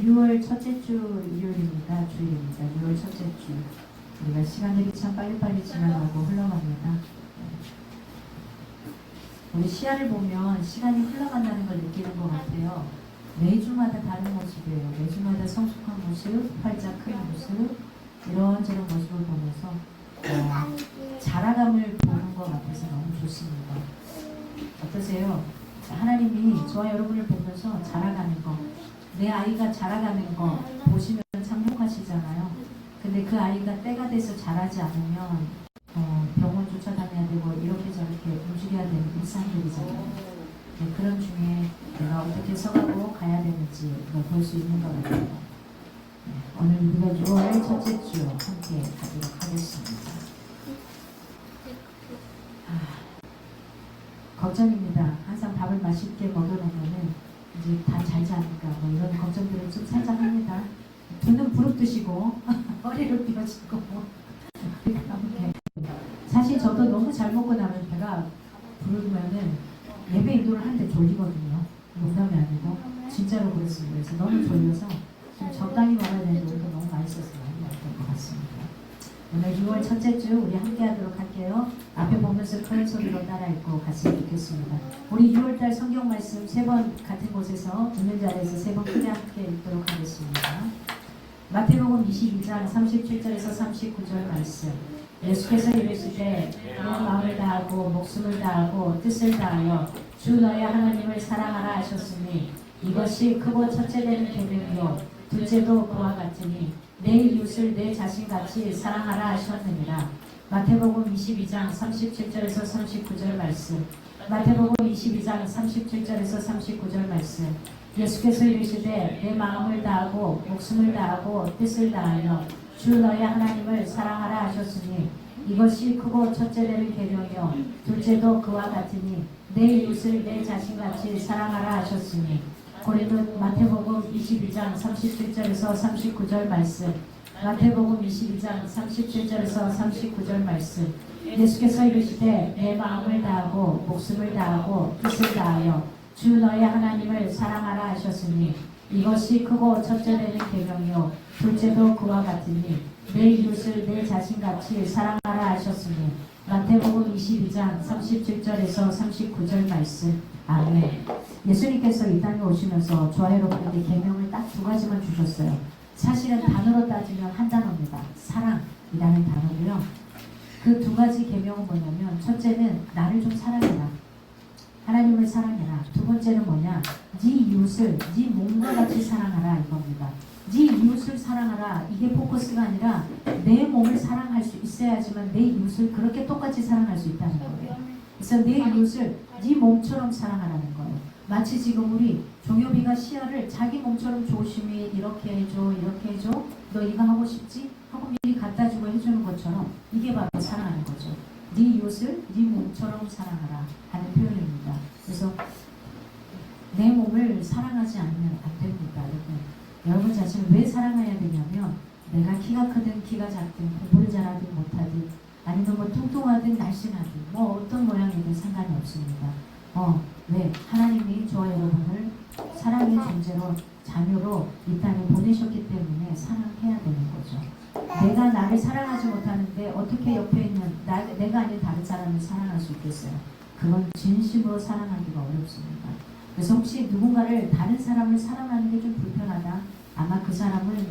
6월 첫째 주 일요일입니다. 주일입니다. 6월 첫째 주. 우리가 시간들이 참 빨리빨리 지나가고 흘러갑니다. 우리 시야를 보면 시간이 흘러간다는 걸 느끼는 것 같아요. 매주마다 다른 모습이에요. 매주마다 성숙한 모습, 활짝 큰 모습, 이런저런 모습을 보면서 자라감을 보는 것 같아서 너무 좋습니다. 어떠세요? 하나님이 저와 여러분을 보면서 자라가는 거, 내 아이가 자라가는 거 보시면 참 행복하시잖아요. 근데 그 아이가 때가 돼서 자라지 않으면 병원 쫓아다녀야 되고 이렇게 저렇게 움직여야 되는 일상들이잖아요. 네, 그런 중에 내가 어떻게 서가고 가야 되는지 볼 수 있는 것 같아요. 네, 오늘 우리가 6월 첫째 주 함께 가도록 하겠습니다. 걱정입니다. 항상 밥을 맛있게 먹여놓으면 이제 다 잘지 않을까 뭐 이런 걱정들을 좀 살짝 합니다. 눈은 부릅뜨시고 허리를 펴시고 사실 저도 너무 잘 먹고 나면 배가 부르면은 예배 인도를 하는데 졸리거든요. 농담이 아니고 진짜로 그랬습니다. 그래서 너무 졸려서 좀 적당히 먹어야 되는데 오늘 너무 맛있어서 많이 먹을 것 같습니다. 오늘 6월 첫째 주 우리 함께 하도록 할게요. 앞에 보면서 큰 소리로 따라 읽고 갔으면 좋겠습니다. 우리 6월달 성경 말씀 3번 같은 곳에서 듣는 자리에서 3번 크게 함께 읽도록 하겠습니다. 마태복음 22장 37절에서 39절 말씀. 예수께서 이르시되 내 마음을 다하고 목숨을 다하고 뜻을 다하여 주 너의 하나님을 사랑하라 하셨으니 이것이 크고 첫째 되는 계명이요 둘째도 그와 같으니 내 이웃을 내 자신같이 사랑하라 하셨느니라. 마태복음 22장 37절에서 39절 말씀. 마태복음 22장 37절에서 39절 말씀. 예수께서 이르시되 내 마음을 다하고 목숨을 다하고 뜻을 다하여 주 너의 하나님을 사랑하라 하셨으니 이것이 크고 첫째 되는 계명이요 둘째도 그와 같으니 내 이웃을 내 자신같이 사랑하라 하셨으니. 고린도 마태복음 22장 37절에서 39절 말씀. 마태복음 22장 37절에서 39절 말씀. 예수께서 이르시되 내 마음을 다하고 목숨을 다하고 뜻을 다하여 주 너의 하나님을 사랑하라 하셨으니 이것이 크고 첫째 되는 계명이요 둘째도 그와 같으니 내 이웃을 내 자신같이 사랑하라 하셨으니. 마태복음 22장 37절에서 39절 말씀. 아멘. 예수님께서 이 땅에 오시면서 저와 여러분에게 계명을 딱 2가지만 주셨어요. 사실은 단어로 따지면 한 단어입니다. 사랑이라는 단어고요. 그 2가지 계명은 뭐냐면 첫째는 나를 좀 사랑해라. 하나님을 사랑해라. 2번째는 뭐냐? 네 이웃을 네 몸과 같이 사랑하라 이겁니다. 네 이웃을 사랑하라. 이게 포커스가 아니라 내 몸을 사랑할 수 있어야지만 내 이웃을 그렇게 똑같이 사랑할 수 있다는 거예요. 그래서 내 이웃을 네 몸처럼 사랑하라는 거예요. 마치 지금 우리 종효비가 시야를 자기 몸처럼 조심히 이렇게 해줘 이렇게 해줘 너 이거 하고 싶지? 하고 미리 갖다 주고 해주는 것처럼 이게 바로 사랑하는 거죠. 네 이웃을 네 몸처럼 사랑하라 하는 표현입니다. 그래서 내 몸을 사랑하지 않으면 안 됩니다. 여러분 자신을 왜 사랑해야 되냐면 내가 키가 크든 키가 작든 공부를 잘하든 못하든 아니면 뭐 뚱뚱하든 날씬하든 뭐 어떤 모양이든 상관이 없습니다. 왜? 하나님이 저와 여러분을 사랑의 존재로 자녀로 이 땅에 보내셨기 때문에 사랑해야 되는 거죠. 내가 나를 사랑하지 못하는데 어떻게 옆에 있는 내가 아닌 다른 사람을 사랑할 수 있겠어요? 그건 진심으로 사랑하기가 어렵습니다. 그래서 혹시 누군가를 다른 사람을 사랑하는 게 좀 불편하다? 아마 그 사람은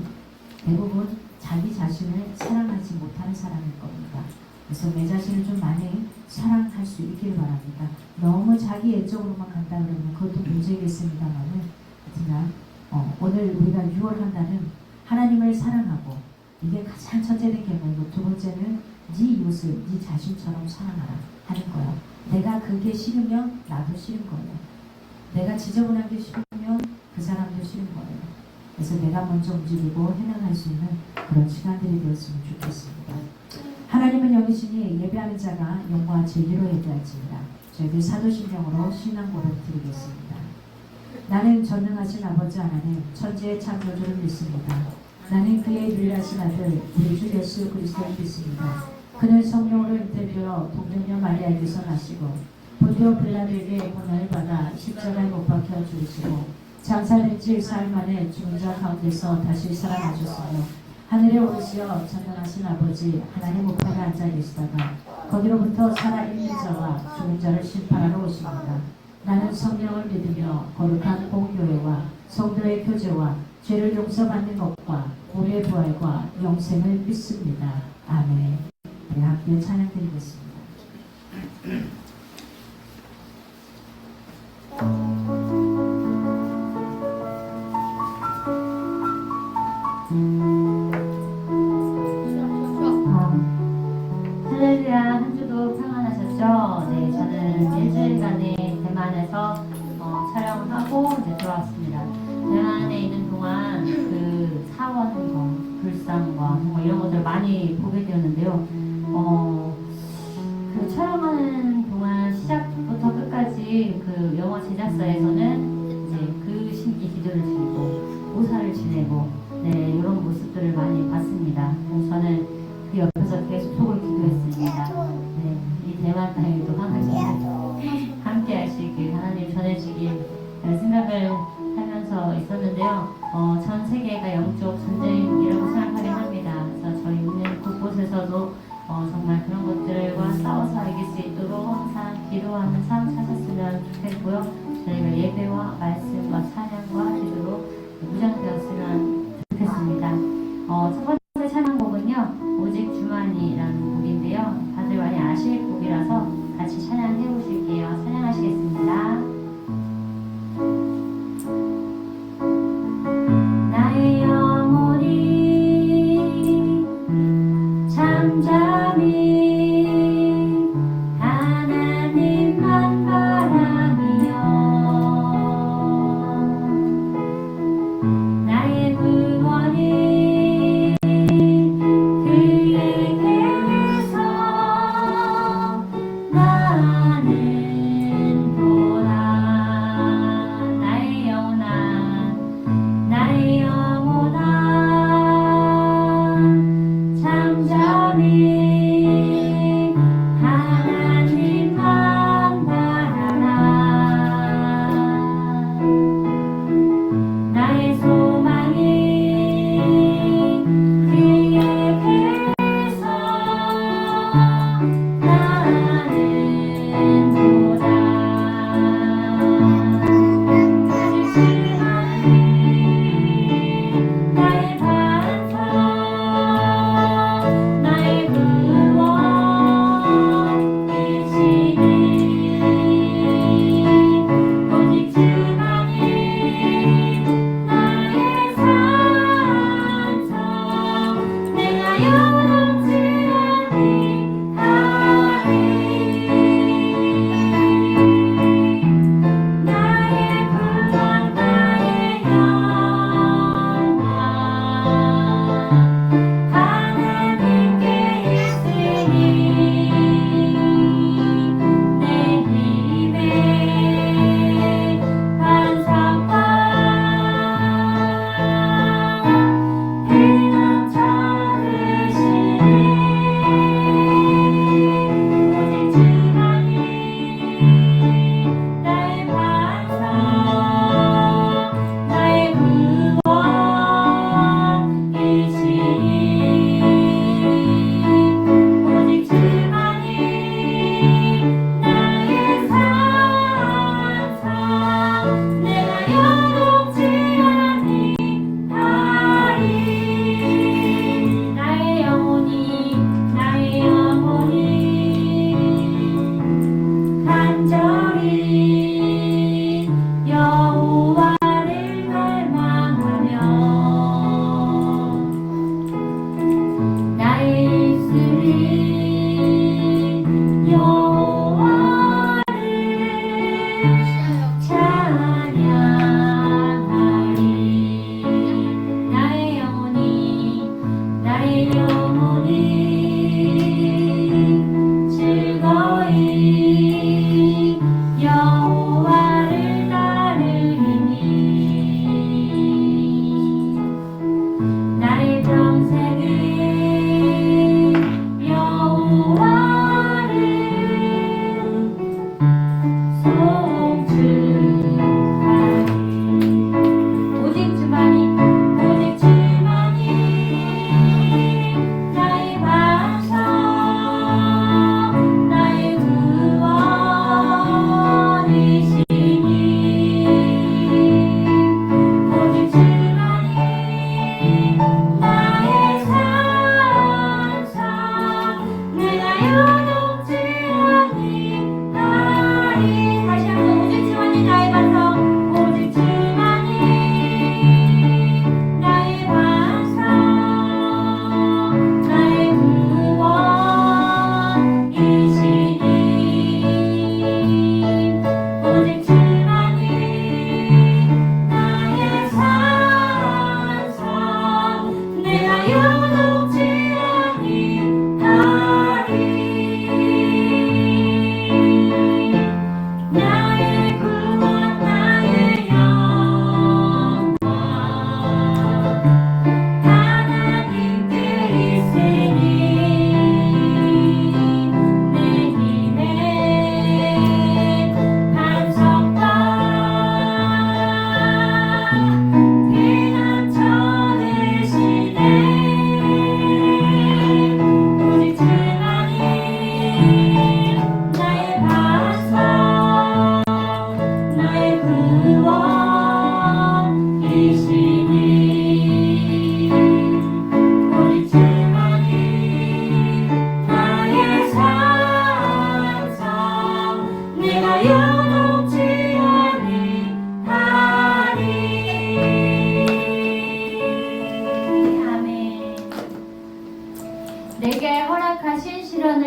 대부분 자기 자신을 사랑하지 못하는 사람일 겁니다. 그래서 내 자신을 좀 많이 사랑할 수 있기를 바랍니다. 너무 자기 애적으로만 간다 그러면 그것도 문제겠습니다만은 하여튼 오늘 우리가 6월 한 달은 하나님을 사랑하고 이게 가장 첫째된 계명이고 2번째는 네 이웃을 네 자신처럼 사랑하라 하는 거예요. 내가 그게 싫으면 나도 싫은 거예요. 내가 지저분한 게 싫으면 그 사람도 싫은 거예요. 그래서 내가 먼저 움직이고 해나갈 수 있는 그런 시간들이 되었으면 좋겠습니다. 하나님은 여기시니 예배하는 자가 영광과 진리로 예배할지니라. 저희들 사도신령으로 신앙 고백 드리겠습니다. 나는 전능하신 아버지 하나님 천지의 창조주를 믿습니다. 나는 그의 유일하신 아들 우리 주 예수 그리스도를 믿습니다. 그는 성령으로 잉태되어 동정녀 마리아에게서 나시고 본디오 빌라도에게 고난을 받아 십자가에 못 박혀 죽으시고 장사된 지 사흘 만에 죽은 자 가운데서 다시 살아나셨으며 하늘에 오르시어 전능하신 아버지 하나님 우편에 앉아 계시다가 거기로부터 살아있는 자와 죽은 자를 심판하러 오십니다. 나는 성령을 믿으며 거룩한 공교회와 성도의 교제와 죄를 용서받는 것과 우리의 부활과 영생을 믿습니다. 아멘. 우리 함께 찬양드리겠습니다. 할렐루야, 한 주도 평안하셨죠? 네, 저는 일주일간의 대만에서 촬영하고 이제 돌아왔습니다. 대만에 있는 동안 그 사원과 불상과 뭐 이런 것들 많이 보게 되었는데요. 그 촬영하는 동안 시작부터 끝까지 그 영화 제작사에서는 이제 그 신기 기도를 드리고 모사를 지내고 네, 이런 모습들을 많이 봤습니다. 그래서 저는 그 옆에서 계속 속을 기도했습니다. 네, 이 대만 땅에도 하나님 함께 하시길, 하나님 전해주길 생각을 하면서 있었는데요. 전 세계가 영적 전쟁이라고 생각하긴 합니다. 그래서 저희 있는 곳곳에서도 정말 그런 것들과 싸워서 이길 수 있도록 항상 기도하는 삶 사셨으면 좋겠고요. 저희가 예배와 말씀과 찬양과 기도로 무장되었으면 좋겠습니다. 첫 번째 찬양곡은요, 오직 주만이라는 곡인데요. 다들 많이 아실 곡이라서 같이 찬양해 보실게요. 찬양하시겠습니다. 나의 영혼이 잠잠히 하나님만 바라며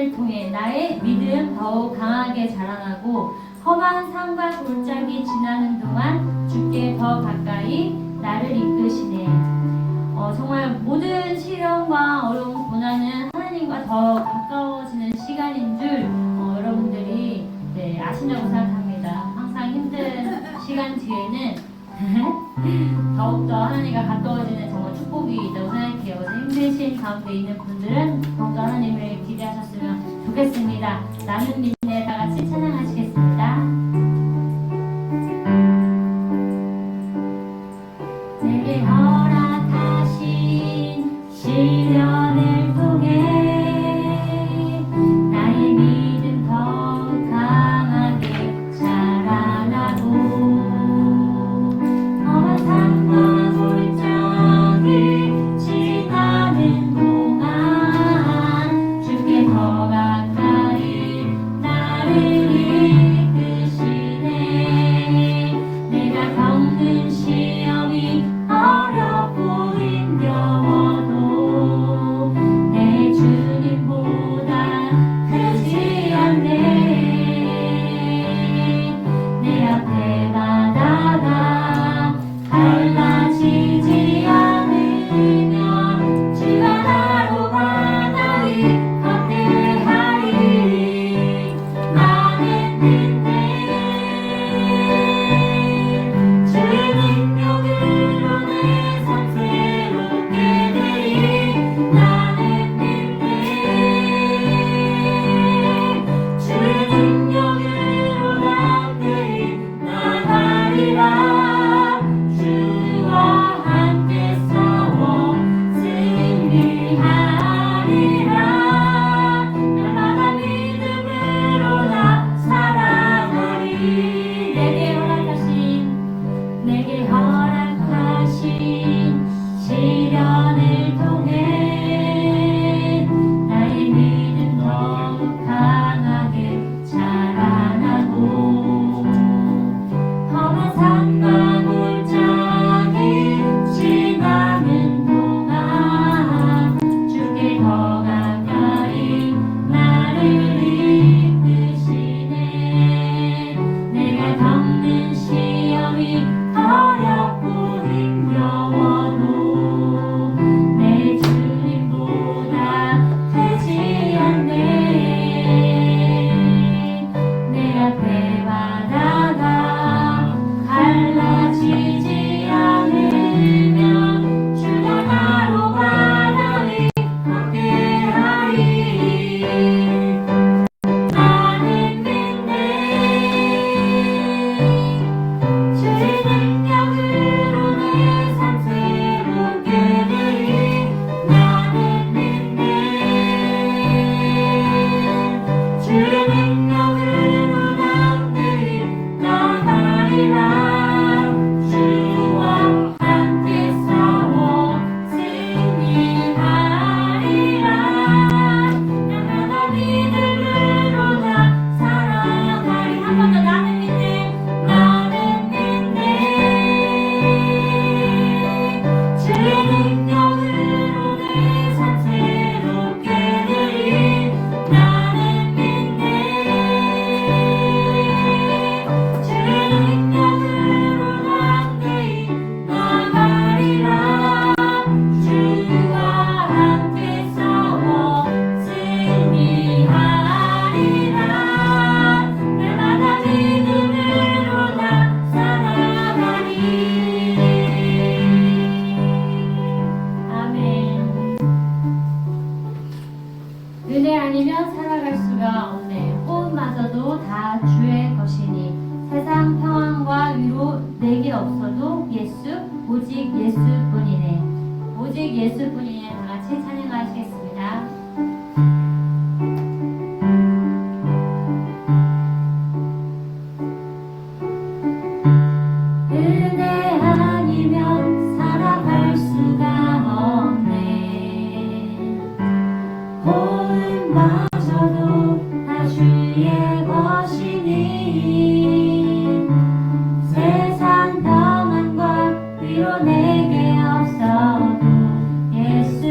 시련을 통해 나의 믿음 더욱 강하게 자라나고 험한 산과 골짜기 지나는 동안 주께 더 가까이 나를 이끄시네. 정말 모든 시련과 어려운 고난은 하나님과 더 가까워지는 시간인 줄 여러분들이 아신다고 생각합니다. 항상 힘든 시간 뒤에는 더욱더 하나님과 가까워지는 정말 축복이 있다고 생각해요. 그래서 힘드신 가운데 있는 분들은 더욱더 하나님을 기대하셨으면 좋겠습니다. 나는 믿네. 다 같이 찬양하시겠습니다. 내게 허락하신 시련을 통해 나의 믿음 더 강하게 자라나고 험한 산과 골짜기 지나는 동안 주께 더 가까이 나를 이끄시네. 내가 겪는 시험이 어렵고 힘겨워도 내 주님보다 크지 않네. 내 앞에 바다가 갈라지지 않으면 주가 나로 바다 위 함께하리. 나는 믿네. 주의 능력으로 내 삶 새롭게 되리. 나는 믿네. 주의 능력으로 담대히 나가리라. 주와 함께 싸워 승리하리라. 날마다 믿음으로 나 살아가리. 내게 허락하신 시련을 통해 나의 믿음 더욱 강하게 자라나고 험한 산과 골짜기 지나는 동안 주께 더 가까이 나를 이끄시네. 내가 겪는 시험이 어렵고 힘겨워도 내 주님보다 크지 않네. 내 앞에 바다가 갈라지지 않으면 주가 나로 바다 위 함께하리. 나는 믿네. 주의 능력으로 내 삶 새롭게 되리. 나는 믿네. 주의 능력으로 담대히 나가리라. 주와 함께 싸워 승리하리라. 날마다 믿음으로 나 살아가리. 한 번 더 나는 믿네. 나는 믿네. 주의 능력으로 내 삶 새롭게 되리. 나는 믿네. 주의 능력으로 담대히 나가리라. 주와 함께 싸워 승리하리라. 날마다 믿음으로 나 살아가리. 아멘. 은혜 아니면 살아갈 수가 없네. 호흡마저도 다 주의 것이니 세상 평안과 위로 내게 없어도 예수 오직 예수뿐이네. 오직 예수뿐이네. 다 같이 찬양하시겠습니다. 은혜 아니면 살아갈 수가 없네. 호흡마저도 다 주의 것이니 세상 평안과 위로 내게 없어도 예수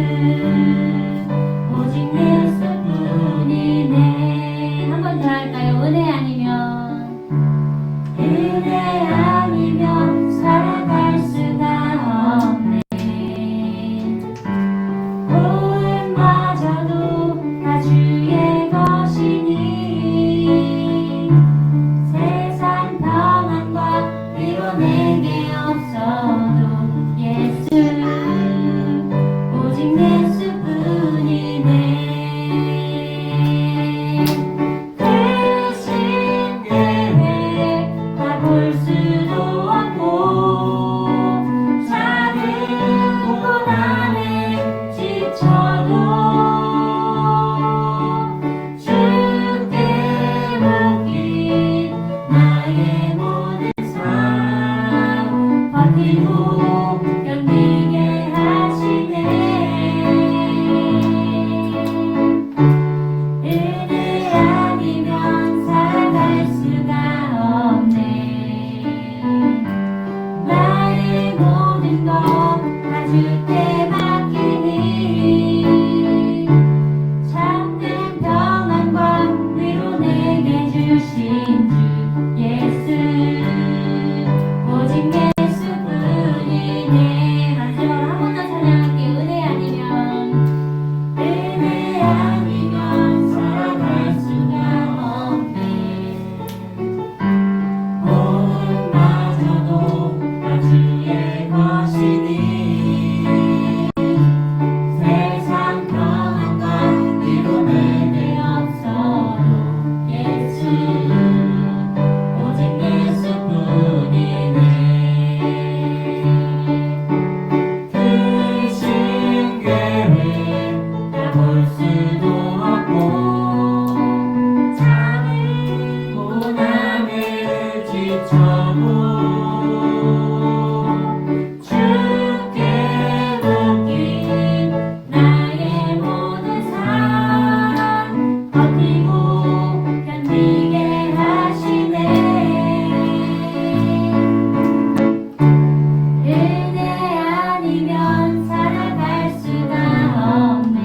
버리면 살아갈 수가 없네.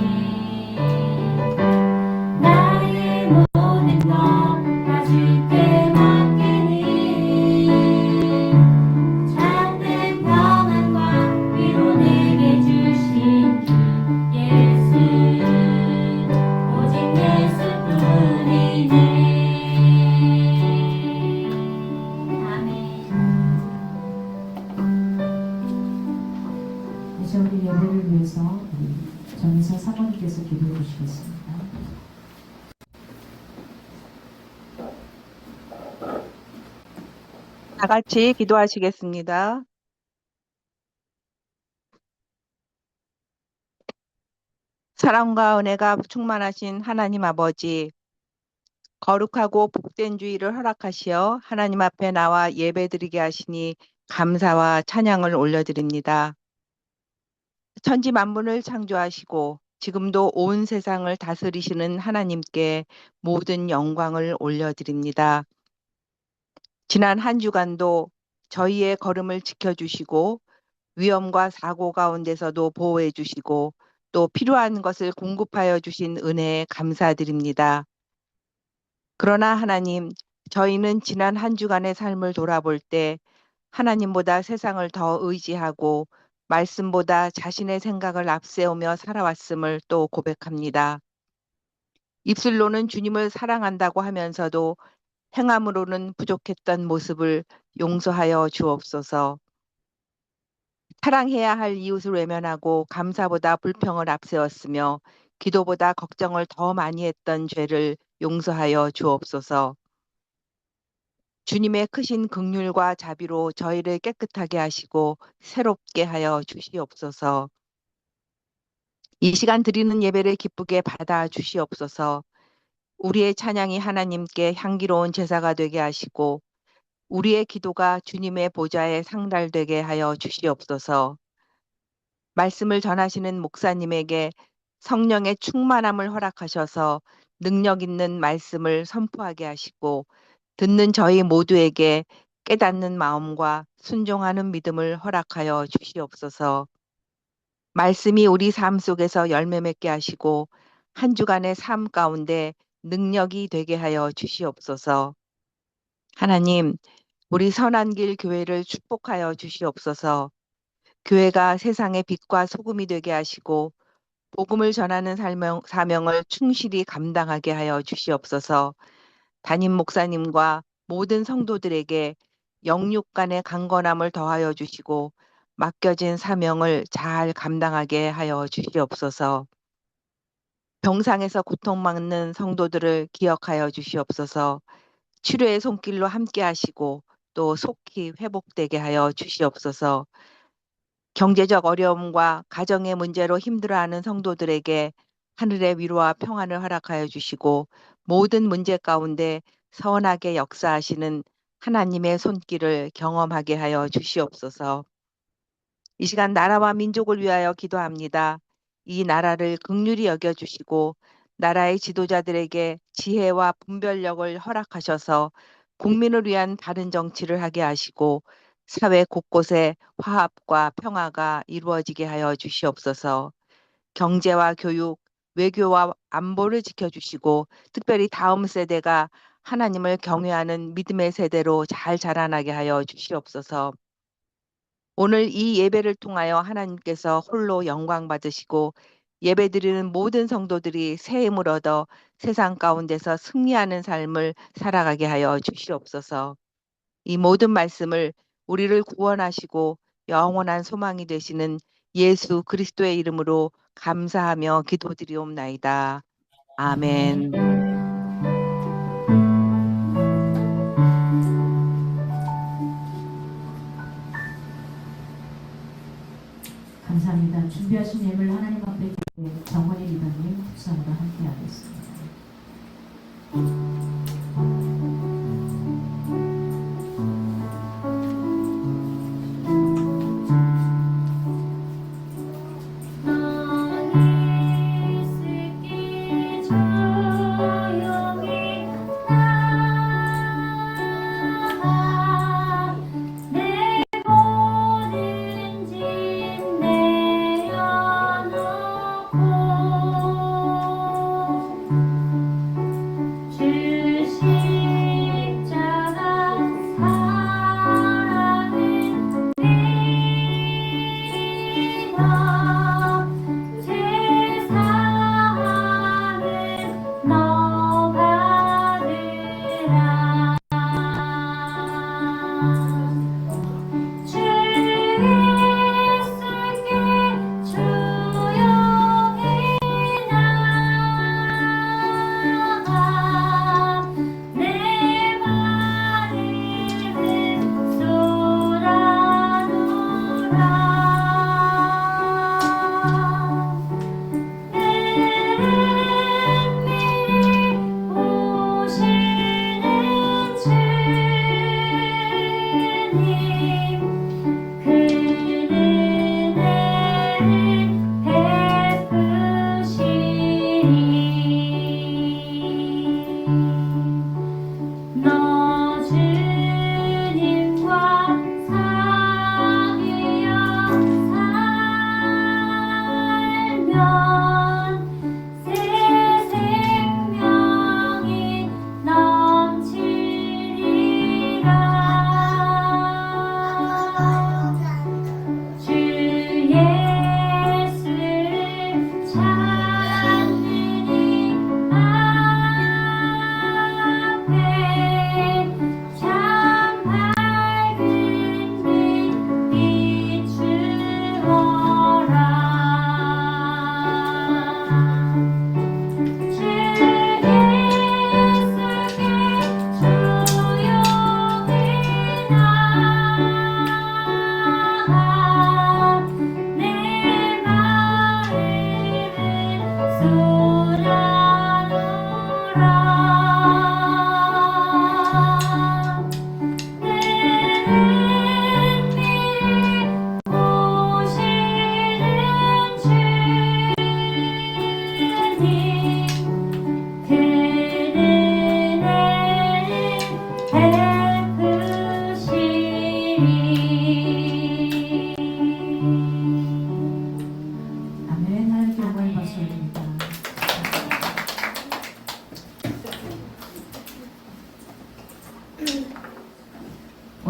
나의 모든 것 다 주께 맡기니 참된 평안과 위로 내게 주신 주 예수 오직 예수뿐이네. 아멘. 이제 우리 예배를 위해서 우리 정의사 사모님께서 기도해 주시겠습니다. 다 같이 기도하시겠습니다. 사랑과 은혜가 충만하신 하나님 아버지, 거룩하고 복된 주일을 허락하시어 하나님 앞에 나와 예배드리게 하시니 감사와 찬양을 올려드립니다. 천지 만물을 창조하시고 지금도 온 세상을 다스리시는 하나님께 모든 영광을 올려드립니다. 지난 한 주간도 저희의 걸음을 지켜주시고 위험과 사고 가운데서도 보호해 주시고 또 필요한 것을 공급하여 주신 은혜에 감사드립니다. 그러나 하나님, 저희는 지난 한 주간의 삶을 돌아볼 때 하나님보다 세상을 더 의지하고 말씀보다 자신의 생각을 앞세우며 살아왔음을 또 고백합니다. 입술로는 주님을 사랑한다고 하면서도 행함으로는 부족했던 모습을 용서하여 주옵소서. 사랑해야 할 이웃을 외면하고 감사보다 불평을 앞세웠으며 기도보다 걱정을 더 많이 했던 죄를 용서하여 주옵소서. 주님의 크신 긍휼과 자비로 저희를 깨끗하게 하시고 새롭게 하여 주시옵소서. 이 시간 드리는 예배를 기쁘게 받아 주시옵소서. 우리의 찬양이 하나님께 향기로운 제사가 되게 하시고 우리의 기도가 주님의 보좌에 상달되게 하여 주시옵소서. 말씀을 전하시는 목사님에게 성령의 충만함을 허락하셔서 능력 있는 말씀을 선포하게 하시고 듣는 저희 모두에게 깨닫는 마음과 순종하는 믿음을 허락하여 주시옵소서. 말씀이 우리 삶 속에서 열매 맺게 하시고 한 주간의 삶 가운데 능력이 되게 하여 주시옵소서. 하나님, 우리 선한길 교회를 축복하여 주시옵소서. 교회가 세상의 빛과 소금이 되게 하시고 복음을 전하는 사명을 충실히 감당하게 하여 주시옵소서. 담임 목사님과 모든 성도들에게 영육 간의 강건함을 더하여 주시고 맡겨진 사명을 잘 감당하게 하여 주시옵소서. 병상에서 고통받는 성도들을 기억하여 주시옵소서. 치료의 손길로 함께 하시고 또 속히 회복되게 하여 주시옵소서. 경제적 어려움과 가정의 문제로 힘들어하는 성도들에게 하늘의 위로와 평안을 허락하여 주시고 모든 문제 가운데 선하게 역사하시는 하나님의 손길을 경험하게 하여 주시옵소서. 이 시간 나라와 민족을 위하여 기도합니다. 이 나라를 긍휼히 여겨주시고 나라의 지도자들에게 지혜와 분별력을 허락하셔서 국민을 위한 바른 정치를 하게 하시고 사회 곳곳에 화합과 평화가 이루어지게 하여 주시옵소서. 경제와 교육, 외교와 안보를 지켜주시고 특별히 다음 세대가 하나님을 경외하는 믿음의 세대로 잘 자라나게 하여 주시옵소서. 오늘 이 예배를 통하여 하나님께서 홀로 영광 받으시고 예배드리는 모든 성도들이 새 힘을 얻어 세상 가운데서 승리하는 삶을 살아가게 하여 주시옵소서. 이 모든 말씀을 우리를 구원하시고 영원한 소망이 되시는 예수 그리스도의 이름으로 감사하며 기도드리옵나이다. 아멘. 감사합니다. 준비하신 예물 하나님 앞에 정원희 리더님 묵상으로 함께 하겠습니다. 내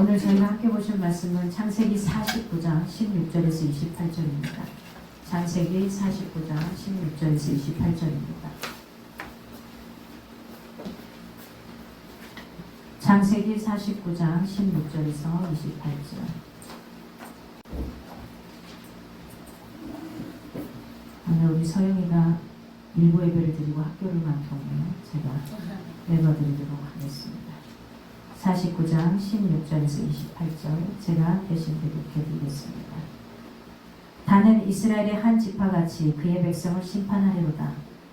오늘 저희가 함께 보실 말씀은 창세기 49장 16절에서 28절입니다. 창세기 49장 16절에서 28절입니다. 창세기 49장 16절에서 28절. 오늘 우리 서영이가 일부 예배를 드리고 학교를 간 통에 제가 읽어드리도록 하겠습니다. 49장 16절에서 28절 제가 대신 대독해드리겠습니다. 다는 이스라엘의 한 지파같이 그의 백성을 심판하리로다.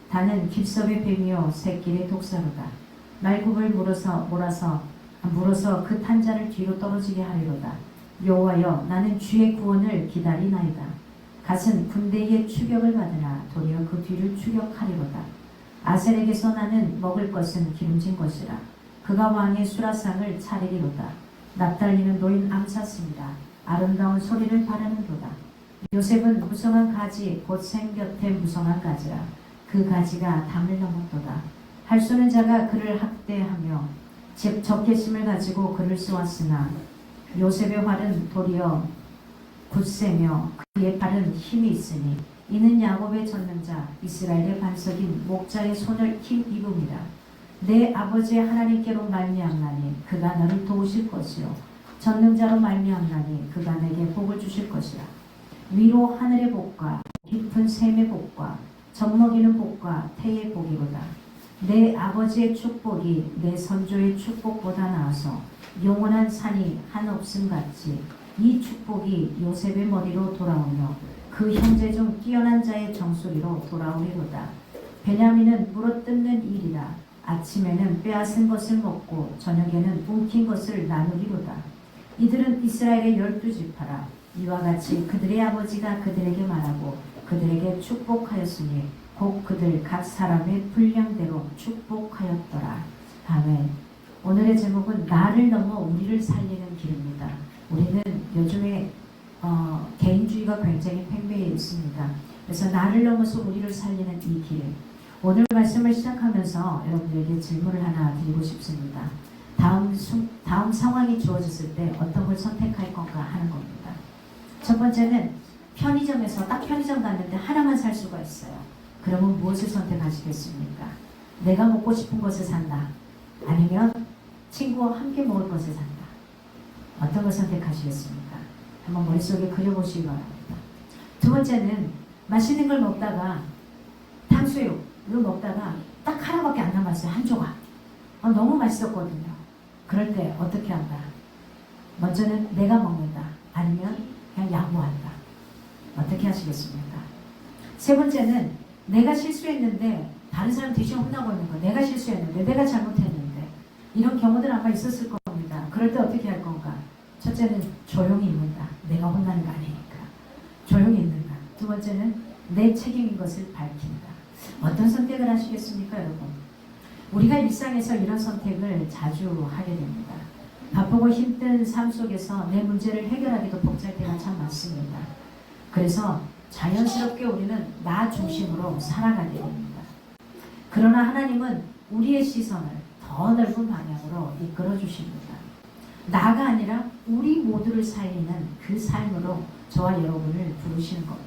다는 깁섭의 뱀이요 새끼의 독사로다. 말굽을 물어서 그 탄자를 뒤로 떨어지게 하리로다. 여호와여 나는 주의 구원을 기다리나이다. 갓은 군대의 추격을 받으나 도리어 그 뒤를 추격하리로다. 아셀에게서 나는 먹을 것은 기름진 것이라. 그가 왕의 수라상을 차리리로다. 납달리는 노인 암사슴이라. 아름다운 소리를 바라는도다. 요셉은 무성한 가지 곧 생곁에 무성한 가지라. 그 가지가 담을 넘었도다. 할 수는 자가 그를 학대하며 적개심을 가지고 그를 쏘았으나 요셉의 활은 도리어 굳세며 그의 팔은 힘이 있으니 이는 야곱의 전능자 이스라엘의 반석인 목자의 손을 힘입음이라. 내 아버지 하나님께로 말미암나니 그가 너를 도우실 것이요 전능자로 말미암나니 그가 내게 복을 주실 것이라. 위로 하늘의 복과 깊은 샘의 복과 젖먹이는 복과 태의 복이로다. 내 아버지의 축복이 내 선조의 축복보다 나아서 영원한 산이 한없음 같이 이 축복이 요셉의 머리로 돌아오며 그 형제 중 뛰어난 자의 정수리로 돌아오리로다. 베냐민은 물어뜯는 일이라. 아침에는 빼앗은 것을 먹고 저녁에는 움킨 것을 나누리로다. 이들은 이스라엘의 12지파라. 이와 같이 그들의 아버지가 그들에게 말하고 그들에게 축복하였으니 곧 그들 각 사람의 분량대로 축복하였더라. 아멘. 오늘의 제목은 나를 넘어 우리를 살리는 길입니다. 우리는 요즘에 개인주의가 굉장히 팽배해 있습니다. 그래서 나를 넘어서 우리를 살리는 이 길. 오늘 말씀을 시작하면서 여러분들에게 질문을 하나 드리고 싶습니다. 다음 상황이 주어졌을 때 어떤 걸 선택할 건가 하는 겁니다. 첫 번째는 편의점에서 딱 편의점 갔는데 하나만 살 수가 있어요. 그러면 무엇을 선택하시겠습니까? 내가 먹고 싶은 것을 산다. 아니면 친구와 함께 먹을 것을 산다. 어떤 걸 선택하시겠습니까? 한번 머릿속에 그려보시기 바랍니다. 두 번째는 맛있는 걸 먹다가 탕수육을 먹다가 딱 하나밖에 안 남았어요. 한 조각. 너무 맛있었거든요. 그럴 때 어떻게 한다? 먼저는 내가 먹는다. 아니면 그냥 양보한다. 어떻게 하시겠습니까? 세 번째는 내가 실수했는데 다른 사람 대신 혼나고 있는 거. 내가 실수했는데 내가 잘못했는데 이런 경우들 아마 있었을 겁니다. 그럴 때 어떻게 할 건가? 첫째는 조용히 있는다. 내가 혼나는 거 아니니까 조용히 있는다. 두 번째는 내 책임인 것을 밝힌다. 어떤 선택을 하시겠습니까, 여러분? 우리가 일상에서 이런 선택을 자주 하게 됩니다. 바쁘고 힘든 삶 속에서 내 문제를 해결하기도 벅찰 때가 참 많습니다. 그래서 자연스럽게 우리는 나 중심으로 살아가게 됩니다. 그러나 하나님은 우리의 시선을 더 넓은 방향으로 이끌어 주십니다. 나가 아니라 우리 모두를 살리는 그 삶으로 저와 여러분을 부르시는 겁니다.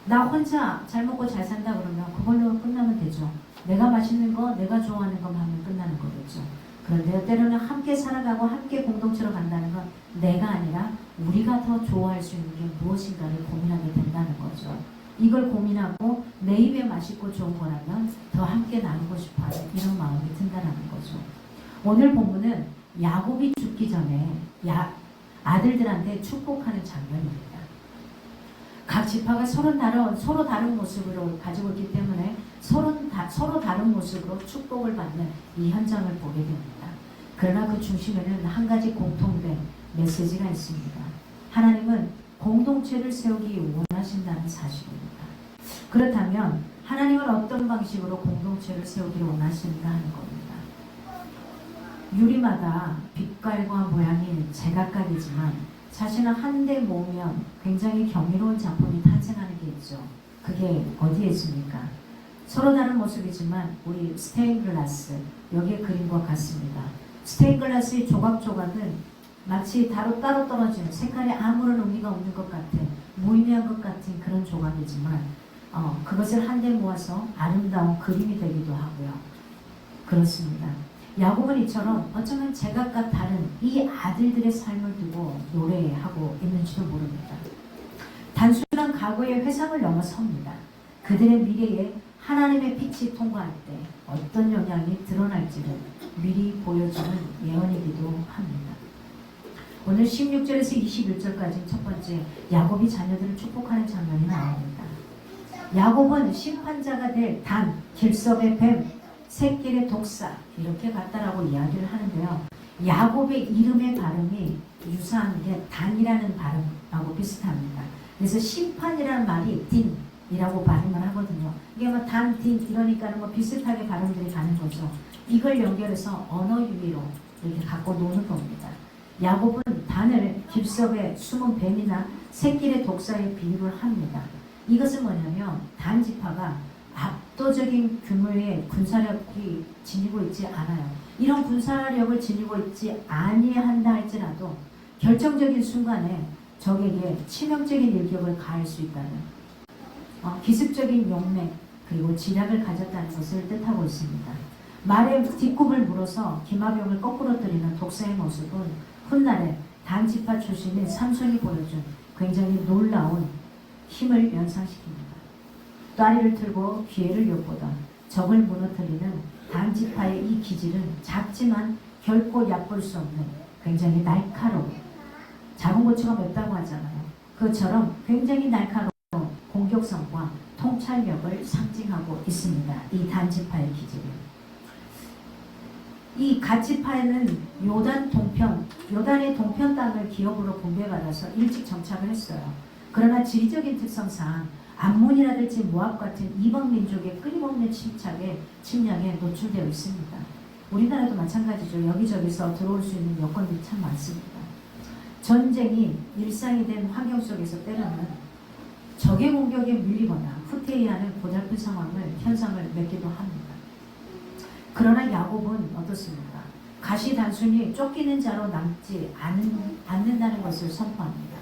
나 혼자 잘 먹고 잘 산다 그러면 그걸로 끝나면 되죠. 내가 맛있는 거, 내가 좋아하는 것만 하면 끝나는 거겠죠. 그런데 때로는 함께 살아가고 함께 공동체로 간다는 건 내가 아니라 우리가 더 좋아할 수 있는 게 무엇인가를 고민하게 된다는 거죠. 이걸 고민하고 내 입에 맛있고 좋은 거라면 더 함께 나누고 싶어하는 이런 마음이 든다는 거죠. 오늘 본문은 야곱이 죽기 전에 아들들한테 축복하는 장면입니다. 각 지파가 서로 다른 모습으로 가지고 있기 때문에 서로 다른 모습으로 축복을 받는 이 현장을 보게 됩니다. 그러나 그 중심에는 한 가지 공통된 메시지가 있습니다. 하나님은 공동체를 세우기 원하신다는 사실입니다. 그렇다면 하나님은 어떤 방식으로 공동체를 세우기를 원하시는가 하는 겁니다. 유리마다 빛깔과 모양이 제각각이지만 사실은 한데 모으면 굉장히 경이로운 작품이 탄생하는 게 있죠. 그게 어디에 있습니까? 서로 다른 모습이지만 우리 스테인글라스 여기의 그림과 같습니다. 스테인글라스의 조각조각은 마치 따로 떨어지는 색깔에 아무런 의미가 없는 것 같은 무의미한 것 같은 그런 조각이지만 그것을 한데 모아서 아름다운 그림이 되기도 하고요. 그렇습니다. 야곱은 이처럼 어쩌면 제각각 다른 이 아들들의 삶을 두고 노래하고 있는지도 모릅니다. 단순한 과거의 회상을 넘어섭니다. 그들의 미래에 하나님의 빛이 통과할 때 어떤 영향이 드러날지를 미리 보여주는 예언이기도 합니다. 오늘 16절에서 21절까지 첫 번째 야곱이 자녀들을 축복하는 장면이 나옵니다. 야곱은 심판자가 될 단, 길섭의 뱀, 새길의 독사 이렇게 같다라고 이야기를 하는데요. 야곱의 이름의 발음이 유사한 게 단이라는 발음하고 비슷합니다. 그래서 심판이라는 말이 딘이라고 발음을 하거든요. 이게 뭐 단, 딘 이러니까 뭐 비슷하게 발음들이 가는 거죠. 이걸 연결해서 언어 유희로 이렇게 갖고 노는 겁니다. 야곱은 단을 길섭의 숨은 뱀이나 새길의 독사에 비유를 합니다. 이것은 뭐냐면 단 지파가 압도적인 규모의 군사력이 지니고 있지 않아요. 이런 군사력을 지니고 있지 아니한다 할지라도 결정적인 순간에 적에게 치명적인 일격을 가할 수 있다는 기습적인 용맹 그리고 지략을 가졌다는 것을 뜻하고 있습니다. 말에 뒷굽을 물어서 기마병을 거꾸로 뜨리는 독사의 모습은 훗날에 단지파 출신인 삼손이 보여준 굉장히 놀라운 힘을 연상시킵니다. 다리를 틀고 기회를 엿보던 적을 무너뜨리는 단지파의 이 기질은 작지만 결코 얕볼 수 없는 굉장히 날카로운 작은 고추가 맵다고 하잖아요. 그처럼 굉장히 날카로운 공격성과 통찰력을 상징하고 있습니다. 이 단지파의 기질은. 이 갓지파에는 요단의 동편 땅을 기업으로 분배받아서 일찍 정착을 했어요. 그러나 지리적인 특성상 암몬이라든지 모압 같은 이방 민족의 끊임없는 침략에 노출되어 있습니다. 우리나라도 마찬가지죠. 여기저기서 들어올 수 있는 여건들이 참 많습니다. 전쟁이 일상이 된 환경 속에서 때로는 적의 공격에 밀리거나 후퇴해야 하는 고달픈 현상을 맺기도 합니다. 그러나 야곱은 어떻습니까? 갓이 단순히 쫓기는 자로 남지 않는다는 것을 선포합니다.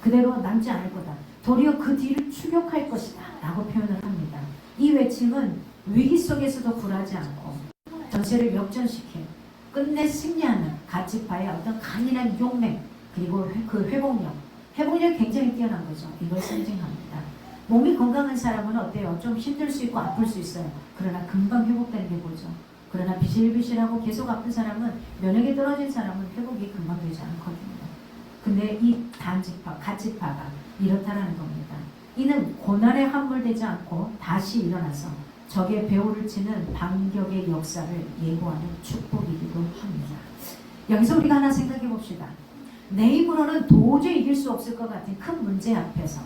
그대로 남지 않을 거다. 도리어 그 뒤를 추격할 것이다 라고 표현을 합니다. 이 외침은 위기 속에서도 굴하지 않고 전세를 역전시켜 끝내 승리하는 갓지파의 어떤 강인한 용맹 그리고 그 회복력이 굉장히 뛰어난 거죠. 이걸 상징합니다. 몸이 건강한 사람은 어때요? 좀 힘들 수 있고 아플 수 있어요. 그러나 금방 회복되는 게 뭐죠? 그러나 비실비실하고 계속 아픈 사람은 면역이 떨어진 사람은 회복이 금방 되지 않거든요. 근데 이 갓지파가 이렇다라는 겁니다. 이는 고난에 함몰되지 않고 다시 일어나서 적의 배후를 치는 반격의 역사를 예고하는 축복이기도 합니다. 여기서 우리가 하나 생각해 봅시다. 내 힘으로는 도저히 이길 수 없을 것 같은 큰 문제 앞에서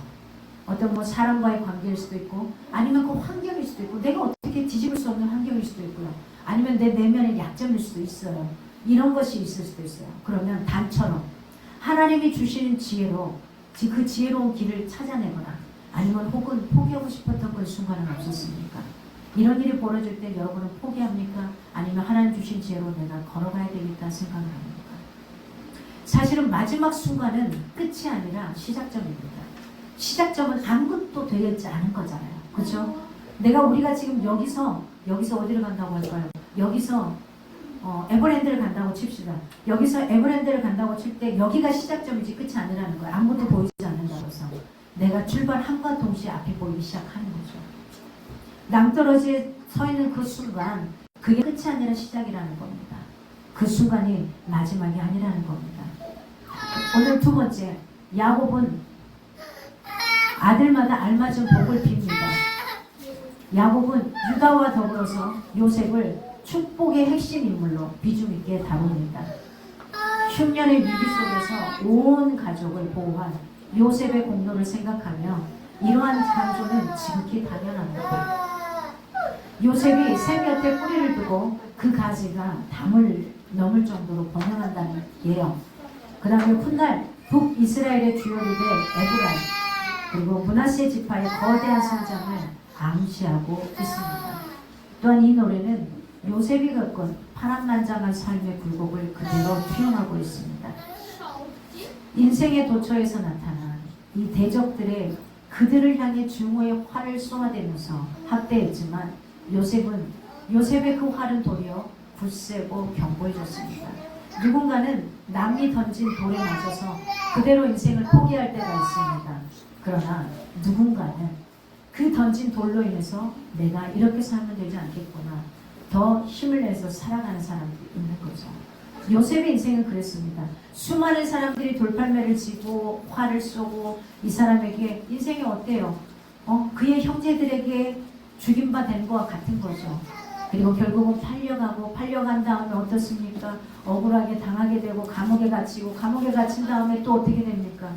어떤 사람과의 관계일 수도 있고 아니면 그 환경일 수도 있고 내가 어떻게 뒤집을 수 없는 환경일 수도 있고요. 아니면 내 내면의 약점일 수도 있어요. 이런 것이 있을 수도 있어요. 그러면 단처럼 하나님이 주시는 지혜로 그 지혜로운 길을 찾아내거나 아니면 혹은 포기하고 싶었던 그 순간은 없었습니까? 이런 일이 벌어질 때 여러분은 포기합니까? 아니면 하나님 주신 지혜로 내가 걸어가야 되겠다 생각을 합니까? 사실은 마지막 순간은 끝이 아니라 시작점입니다. 시작점은 아무것도 되어 있지 않은 거잖아요. 그렇죠? 우리가 지금 여기서 어디를 간다고 할까요? 여기서 에버랜드를 간다고 칩시다. 여기서 에버랜드를 간다고 칠 때 여기가 시작점이지 끝이 아니라는 거예요. 아무것도 보이지 않는다고 해서 내가 출발함과 동시에 앞이 보이기 시작하는 거죠. 낭떠러지에 서 있는 그 순간 그게 끝이 아니라 시작이라는 겁니다. 그 순간이 마지막이 아니라는 겁니다. 오늘 두 번째, 야곱은 아들마다 알맞은 복을 빕니다. 야곱은 유다와 더불어서 요셉을 축복의 핵심 인물로 비중 있게 다룹니다. 흉년의 위기 속에서 온 가족을 보호한 요셉의 공로를 생각하며 이러한 강조는 지극히 당연합니다. 요셉이 샘 곁에 뿌리를 두고 그 가지가 담을 넘을 정도로 번영한다는 예언. 그 다음에 훗날 북이스라엘의 주요 리대 에브라임 그리고 므낫세 지파의 거대한 성장을 암시하고 있습니다. 또한 이 노래는 요셉이 겪은 파란만장한 삶의 굴곡을 그대로 표현하고 있습니다. 인생의 도처에서 나타난 이 대적들의 그들을 향해 증오의 활을 쏘아대면서 학대했지만 요셉의 그 활은 도리어 굳세고 견고해졌습니다. 누군가는 남이 던진 돌에 맞아서 그대로 인생을 포기할 때가 있습니다. 그러나 누군가는 그 던진 돌로 인해서 내가 이렇게 살면 되지 않겠구나, 더 힘을 내서 살아가는 사람들이 있는 거죠. 요셉의 인생은 그랬습니다. 수많은 사람들이 돌팔매를 쥐고 활을 쏘고 이 사람에게 인생이 어때요? 그의 형제들에게 죽임바 된 거와 같은 거죠. 그리고 결국은 팔려간 다음에 어떻습니까? 억울하게 당하게 되고 감옥에 갇히고, 감옥에 갇힌 다음에 또 어떻게 됩니까?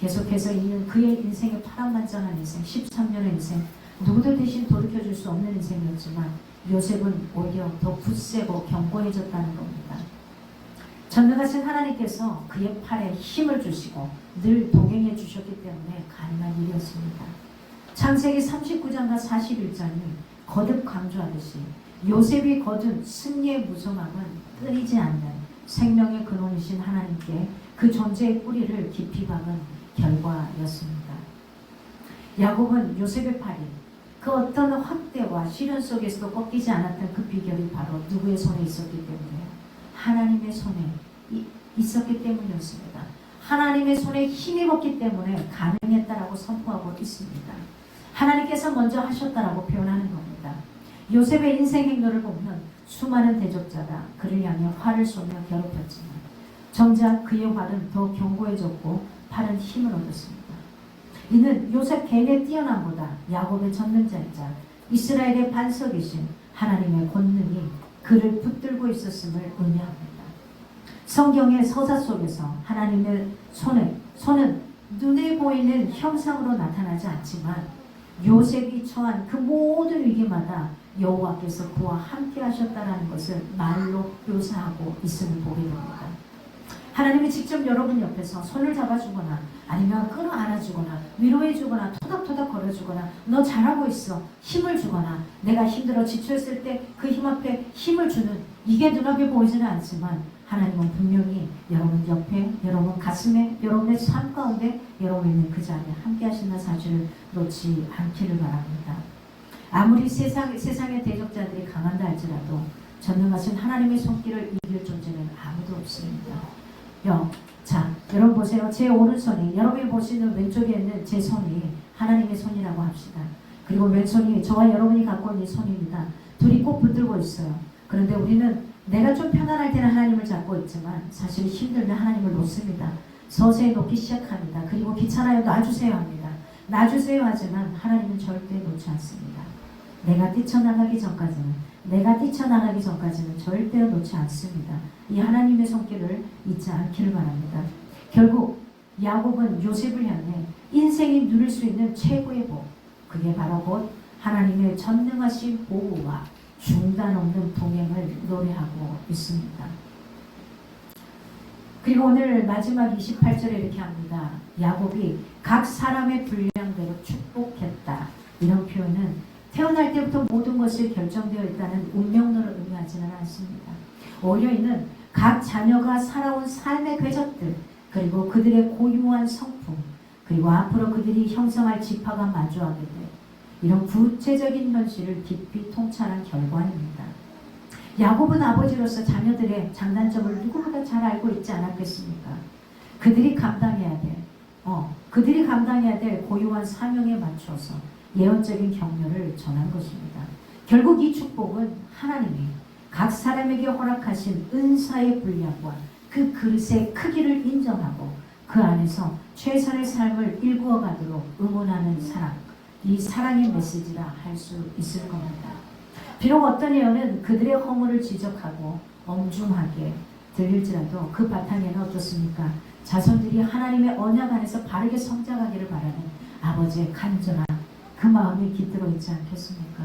계속해서 있는 그의 인생의 파란만장한 인생, 13년의 인생, 누구도 대신 돌이켜줄 수 없는 인생이었지만 요셉은 오히려 더 굳세고 견고해졌다는 겁니다. 전능하신 하나님께서 그의 팔에 힘을 주시고 늘 동행해 주셨기 때문에 가능한 일이었습니다. 창세기 39장과 41장이 거듭 강조하듯이 요셉이 거둔 승리의 무성함은 끊이지 않는 생명의 근원이신 하나님께 그 존재의 뿌리를 깊이 박은 결과였습니다. 야곱은 요셉의 팔이 그 어떤 확대와 시련 속에서도 꺾이지 않았던 그 비결이 바로 누구의 손에 있었기 때문에요? 하나님의 손에 있었기 때문이었습니다. 하나님의 손에 힘입었기 때문에 가능했다라고 선포하고 있습니다. 하나님께서 먼저 하셨다라고 표현하는 겁니다. 요셉의 인생 행로를 보면 수많은 대적자가 그를 향해 활을 쏘며 괴롭혔지만 정작 그의 활은 더 견고해졌고 팔은 힘을 얻었습니다. 이는 요셉 개인의 뛰어남보다 야곱의 전능자이자 이스라엘의 반석이신 하나님의 권능이 그를 붙들고 있었음을 의미합니다. 성경의 서사 속에서 하나님의 손은 눈에 보이는 형상으로 나타나지 않지만 요셉이 처한 그 모든 위기마다 여호와께서 그와 함께 하셨다는 것을 말로 묘사하고 있음을 보게 됩니다. 하나님이 직접 여러분 옆에서 손을 잡아주거나 아니면 끌어 안아주거나 위로해주거나 토닥토닥 걸어주거나 너 잘하고 있어 힘을 주거나 내가 힘들어 지쳐있을 때 그 힘 앞에 힘을 주는, 이게 눈앞에 보이지는 않지만 하나님은 분명히 여러분 옆에, 여러분 가슴에, 여러분의 삶 가운데 여러분이 있는 그 자리에 함께 하신다는 사실을 놓지 않기를 바랍니다. 아무리 세상의 대적자들이 강한다 할지라도 전능하신 하나님의 손길을 이길 존재는 아무도 없습니다. 자, 여러분 보세요. 제 오른손이, 여러분이 보시는 왼쪽에 있는 제 손이 하나님의 손이라고 합시다. 그리고 왼손이 저와 여러분이 갖고 있는 손입니다. 둘이 꼭 붙들고 있어요. 그런데 우리는 내가 좀 편안할 때는 하나님을 잡고 있지만 사실 힘들면 하나님을 놓습니다. 서서히 놓기 시작합니다. 그리고 귀찮아요, 놔주세요 합니다. 놔주세요 하지만 하나님은 절대 놓지 않습니다. 내가 뛰쳐나가기 전까지는 절대로 놓지 않습니다. 이 하나님의 손길을 잊지 않기를 바랍니다. 결국 야곱은 요셉을 향해 인생이 누릴 수 있는 최고의 복, 그게 바로 곧 하나님의 전능하신 보호와 중단 없는 동행을 노래하고 있습니다. 그리고 오늘 마지막 28절에 이렇게 합니다. 야곱이 각 사람의 분량대로 축복했다. 이런 표현은 태어날 때부터 모든 것이 결정되어 있다는 운명론을 의미하지는 않습니다. 오히려 이는 각 자녀가 살아온 삶의 궤적들, 그리고 그들의 고유한 성품, 그리고 앞으로 그들이 형성할 지파가 마주하게 돼 이런 구체적인 현실을 깊이 통찰한 결과입니다. 야곱은 아버지로서 자녀들의 장단점을 누구보다 잘 알고 있지 않았겠습니까? 그들이 감당해야 될 고유한 사명에 맞춰서 예언적인 격려를 전한 것입니다. 결국 이 축복은 하나님이 각 사람에게 허락하신 은사의 분량과 그 그릇의 크기를 인정하고 그 안에서 최선의 삶을 일구어 가도록 응원하는 사랑, 이 사랑의 메시지라 할 수 있을 겁니다. 비록 어떤 예언은 그들의 허물을 지적하고 엄중하게 들릴지라도 그 바탕에는 어떻습니까? 자손들이 하나님의 언약 안에서 바르게 성장하기를 바라는 아버지의 간절한 그 마음이 깃들어 있지 않겠습니까?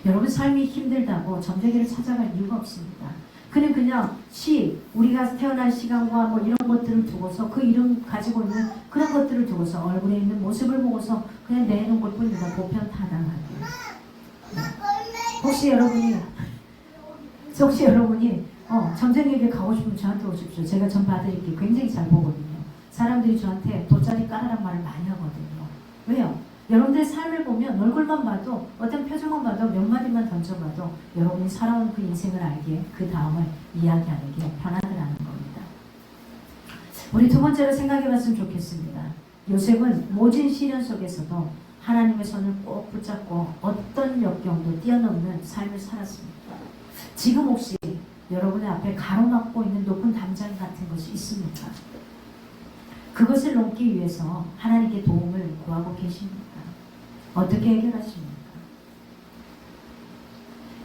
여러분 삶이 힘들다고 점쟁이를 찾아갈 이유가 없습니다. 그냥 우리가 태어난 시간과 뭐 이런 것들을 두고서 그 이름 가지고 있는 그런 것들을 두고서 얼굴에 있는 모습을 보고서 그냥 내놓은 것 뿐입니다. 보편타당하게. 혹시 여러분이 혹시 여러분이 점쟁이에게 가고 싶으면 저한테 오십시오. 제가 전 봐드릴게요. 굉장히 잘 보거든요. 사람들이 저한테 돗자리 까라란 말을 많이 하거든요. 왜요? 여러분들의 삶을 보면 얼굴만 봐도 어떤 표정만 봐도 몇 마디만 던져봐도 여러분이 살아온 그 인생을 알기에 그 다음을 이야기하기에 편하더라는 겁니다. 우리 두 번째로 생각해봤으면 좋겠습니다. 요셉은 모진 시련 속에서도 하나님의 손을 꼭 붙잡고 어떤 역경도 뛰어넘는 삶을 살았습니다. 지금 혹시 여러분의 앞에 가로막고 있는 높은 담장 같은 것이 있습니까? 그것을 넘기 위해서 하나님께 도움을 구하고 계십니까? 어떻게 해결하십니까?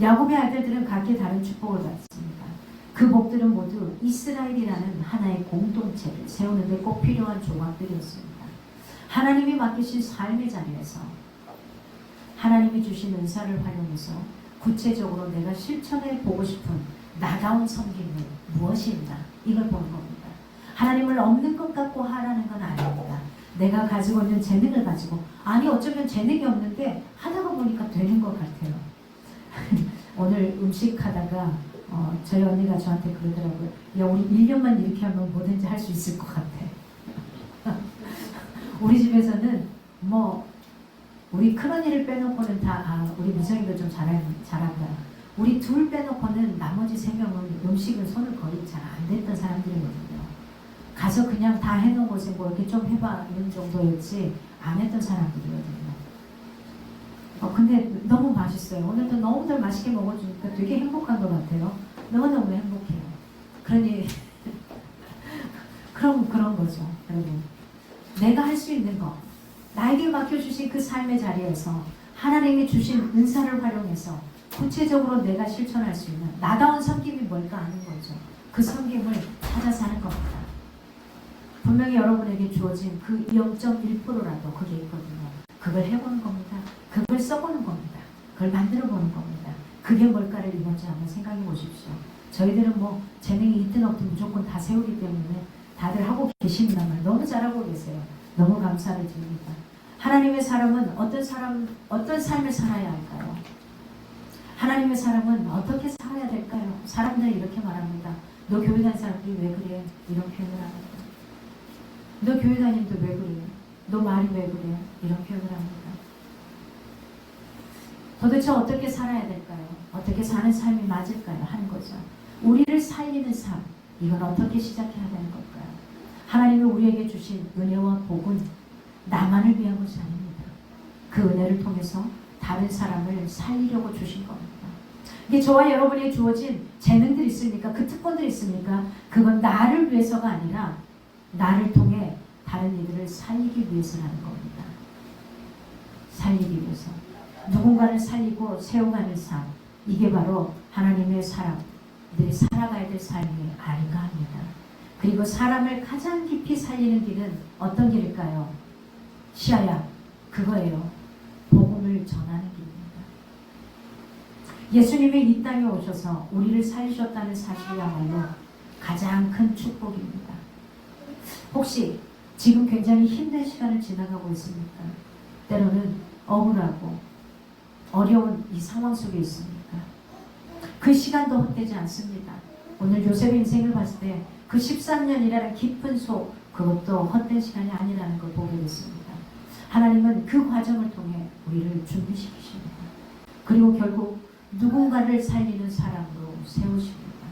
야곱의 아들들은 각기 다른 축복을 받습니다. 그 복들은 모두 이스라엘이라는 하나의 공동체를 세우는 데 꼭 필요한 조각들이었습니다. 하나님이 맡기신 삶의 자리에서 하나님이 주신 은사를 활용해서 구체적으로 내가 실천해 보고 싶은 나다운 섬김은 무엇인가, 이걸 보는 겁니다. 하나님을 없는 것 같고 하라는 건 아닙니다. 내가 가지고 있는 재능을 가지고, 아니 어쩌면 재능이 없는데 하다가 보니까 되는 것 같아요. 오늘 음식 하다가 저희 언니가 저한테 그러더라고요. 야, 우리 1년만 이렇게 하면 뭐든지 할 수 있을 것 같아. 우리 집에서는 우리 큰언니를 빼놓고는 다 우리 미정이도 좀 잘한다. 우리 둘 빼놓고는 나머지 3명은 음식을 손을 거의 잘 안 댔던 사람들이거든요. 가서 그냥 다 해놓은 것에 뭐 이렇게 좀 해봐 이런 정도였지 안 했던 사람들이거든요. 근데 너무 맛있어요. 오늘도 너무들 맛있게 먹어주니까 되게 행복한 것 같아요. 너무너무 행복해요. 그러니 그런 거죠, 여러분. 내가 할 수 있는 거, 나에게 맡겨주신 그 삶의 자리에서 하나님이 주신 은사를 활용해서 구체적으로 내가 실천할 수 있는 나다운 섬김이 뭘까 하는 거죠. 그 섬김을 찾아서 하는 겁니다. 분명히 여러분에게 주어진 그 0.1%라도 그게 있거든요. 그걸 해보는 겁니다. 그걸 써보는 겁니다. 그걸 만들어보는 겁니다. 그게 뭘까를 이번주 한번 생각해 보십시오. 저희들은 재능이 있든 없든 무조건 다 세우기 때문에 다들 하고 계신다면 너무 잘하고 계세요. 너무 감사를 드립니다. 하나님의 사람은 어떤 삶을 살아야 할까요? 하나님의 사람은 어떻게 살아야 될까요? 사람들이 이렇게 말합니다. 너 교회 다니는 사람들이 왜 그래? 이런 표현을 합니다. 너 교회 다니는데 왜 그래? 너 말이 왜 그래? 이런 표현을 합니다. 도대체 어떻게 살아야 될까요? 어떻게 사는 삶이 맞을까요? 하는 거죠. 우리를 살리는 삶, 이건 어떻게 시작해야 되는 걸까요? 하나님이 우리에게 주신 은혜와 복은 나만을 위한 것이 아닙니다. 그 은혜를 통해서 다른 사람을 살리려고 주신 겁니다. 이게 저와 여러분에게 주어진 재능들이 있습니까? 그 특권들이 있습니까? 그건 나를 위해서가 아니라 나를 통해 다른 이들을 살리기 위해서라는 겁니다. 살리기 위해서. 누군가를 살리고 세워가는 삶, 이게 바로 하나님의 사람들이 살아가야 될 삶이 아닌가 합니다. 그리고 사람을 가장 깊이 살리는 길은 어떤 길일까요? 시아야, 그거예요. 복음을 전하는 길입니다. 예수님이 이 땅에 오셔서 우리를 살리셨다는 사실이야말로 가장 큰 축복입니다. 혹시 지금 굉장히 힘든 시간을 지나가고 있습니까? 때로는 억울하고 어려운 이 상황 속에 있습니까? 그 시간도 헛되지 않습니다. 오늘 요셉의 인생을 봤을 때 그 13년이라는 깊은 속, 그것도 헛된 시간이 아니라는 걸 보게 됐습니다. 하나님은 그 과정을 통해 우리를 준비시키십니다. 그리고 결국 누군가를 살리는 사람으로 세우십니다.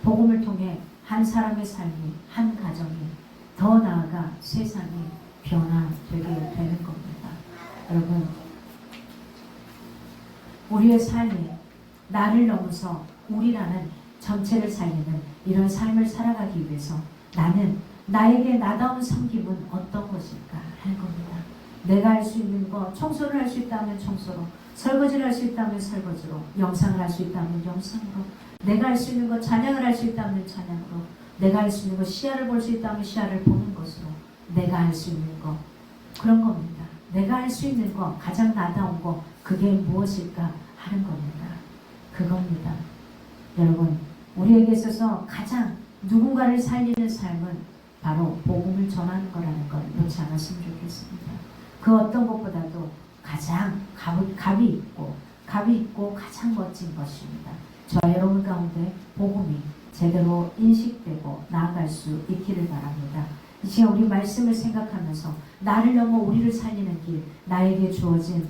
복음을 통해 한 사람의 삶이, 한 가정이, 더 나아가 세상이 변화되게 되는 겁니다. 여러분, 우리의 삶이 나를 넘어서 우리라는 전체를 살리는 이런 삶을 살아가기 위해서 나는 나에게 나다운 섬김은 어떤 것일까 하는 겁니다. 내가 할 수 있는 거, 청소를 할 수 있다면 청소로, 설거지를 할 수 있다면 설거지로, 영상을 할 수 있다면 영상으로, 내가 할 수 있는 거, 찬양을 할 수 있다면 찬양으로, 내가 할 수 있는 거, 시야를 볼 수 있다면 시야를 보는 것으로, 내가 할 수 있는 거, 그런 겁니다. 내가 할 수 있는 거, 가장 나다운 거, 그게 무엇일까 하는 겁니다. 그겁니다. 여러분, 우리에게 있어서 가장 누군가를 살리는 삶은 바로 복음을 전하는 거라는 걸 놓지 않았으면 좋겠습니다. 그 어떤 것보다도 가장 값이 있고 값이 있고 가장 멋진 것입니다. 저와 여러분 가운데 복음이 제대로 인식되고 나아갈 수 있기를 바랍니다. 이 시간 우리 말씀을 생각하면서 나를 넘어 우리를 살리는 길, 나에게 주어진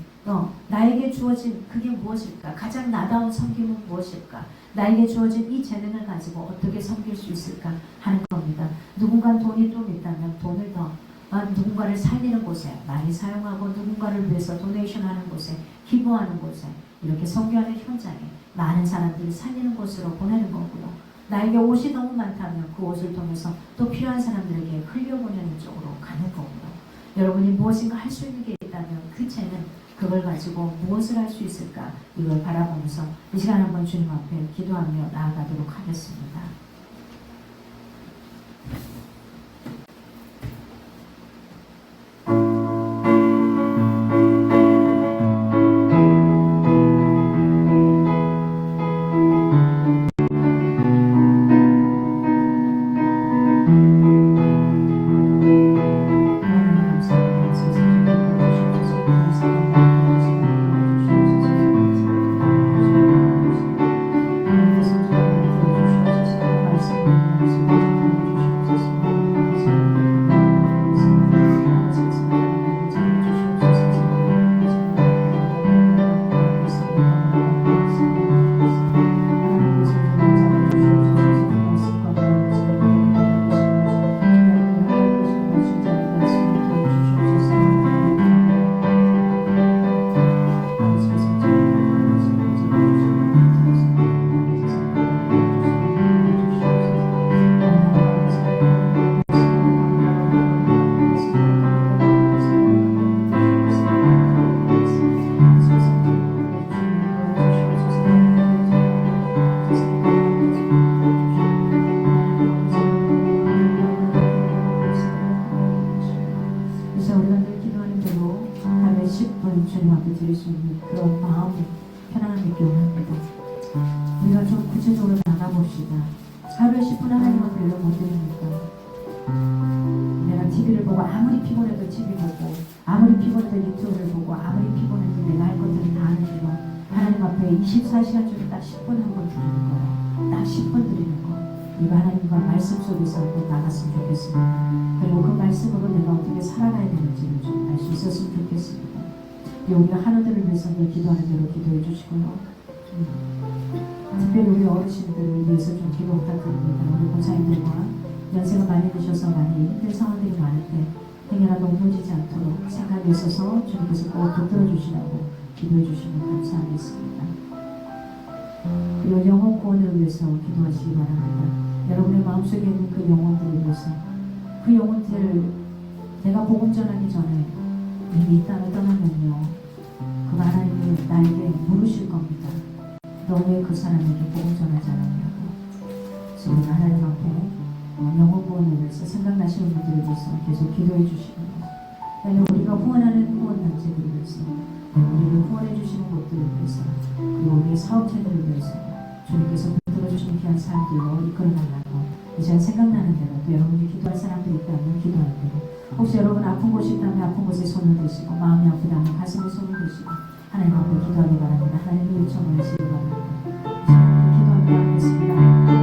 그게 무엇일까? 가장 나다운 섬김은 무엇일까? 나에게 주어진 이 재능을 가지고 어떻게 섬길 수 있을까 하는 겁니다. 누군가 돈이 좀 있다면 돈을 더 누군가를 살리는 곳에 많이 사용하고, 누군가를 위해서 도네이션하는 곳에, 기부하는 곳에, 이렇게 선교하는 현장에 많은 사람들을 살리는 곳으로 보내는 거고요. 나에게 옷이 너무 많다면 그 옷을 통해서 또 필요한 사람들에게 흘려보내는 쪽으로 가는 거고요. 여러분이 무엇인가 할 수 있는 게 있다면 그 재능, 그걸 가지고 무엇을 할 수 있을까, 이걸 바라보면서 이 시간 한번 주님 앞에 기도하며 나아가도록 하겠습니다. 주님 앞에 드릴 수 있는 그런 마음이 편안함 있게 원합니다. 우리가 좀 구체적으로 나가봅시다. 하루에 10분 하나님 앞에 연락 못 드립니까? 내가 TV를 보고 아무리 피곤해도 TV 보고, 아무리 피곤해도 유튜브를 보고, 아무리 피곤해도 내가 할 것들을 다 하는데도 하나님 앞에 24시간 중에 딱 10분 한 번 드리는 거예요. 딱 10분 드리는 거. 이거 하나님과 말씀 속에서 한번 나갔으면 좋겠습니다. 그리고 그 말씀으로 내가 어떻게 살아가야 되는지를 좀 알 수 있었으면 좋겠습니다. 우리가 한우들을 위해서 기도하는 대로 기도해 주시고요. 특별히 우리 어르신들을 위해서 좀 기도 부탁드립니다. 우리 권사님들과 연세가 많이 드셔서 많이 힘든 상황들이 많을 때 행여라도 무너지지 않도록 생각에 있어서 주님께서 꼭 붙들어 주시라고 기도해 주시면 감사하겠습니다. 그리고 영혼 구원을 위해서 기도하시기 바랍니다. 여러분의 마음속에 있는 그 영혼들을 위해서, 그 영혼들을 내가 복음 전하기 전에 이미 이 땅을 떠나면요, 그 하나님이 나에게 물으실 겁니다. 너 왜 그 사람에게 복음 전하지 않았냐고. 그래서 우리가 하나님 앞에 영혼 구원을 위해서 생각나시는 분들을 위해서 계속 기도해 주시고요. 그다음에 우리가 후원하는 후원단체들을 위해서, 우리를 후원해 주시는 곳들을 위해서, 그리고 우리의 사업체들을 위해서 주님께서 들어주시는 귀한 사람들로 이끌어달라고 이제 생각나는 대로, 또 여러분이 기도할 사람들이 있다면 기도할 대로, 혹시 여러분 아픈 곳이 있다면 아픈 곳에 손을 드시고, 마음이 아프다면 가슴에 손을 드시고 하나님 앞에 기도하기 바랍니다. 하나님의 요청을 하시기 바랍니다. 기도하며 하겠습니다.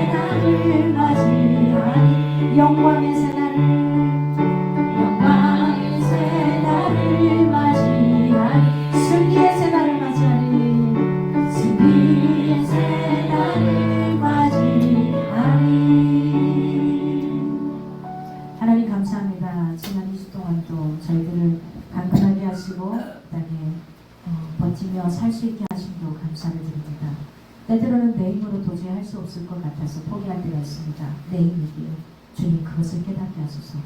주님 하신 영광의 새날을 영광의 새날을 맞이하리 승리의 새날을 맞이하리 승리의 새날을 맞이하리. 하나님 감사합니다. 지난 2주 동안 또 저희들을 강건하게 하시고 땅에 버티며 살 수 있게 하심도 감사를 드립니다. 때때로는 내 힘으로 도저히 할 수 없을 것 같아서 포기할 때가 있습니다. 내 힘이기에 주님 그것을 깨닫게 하소서.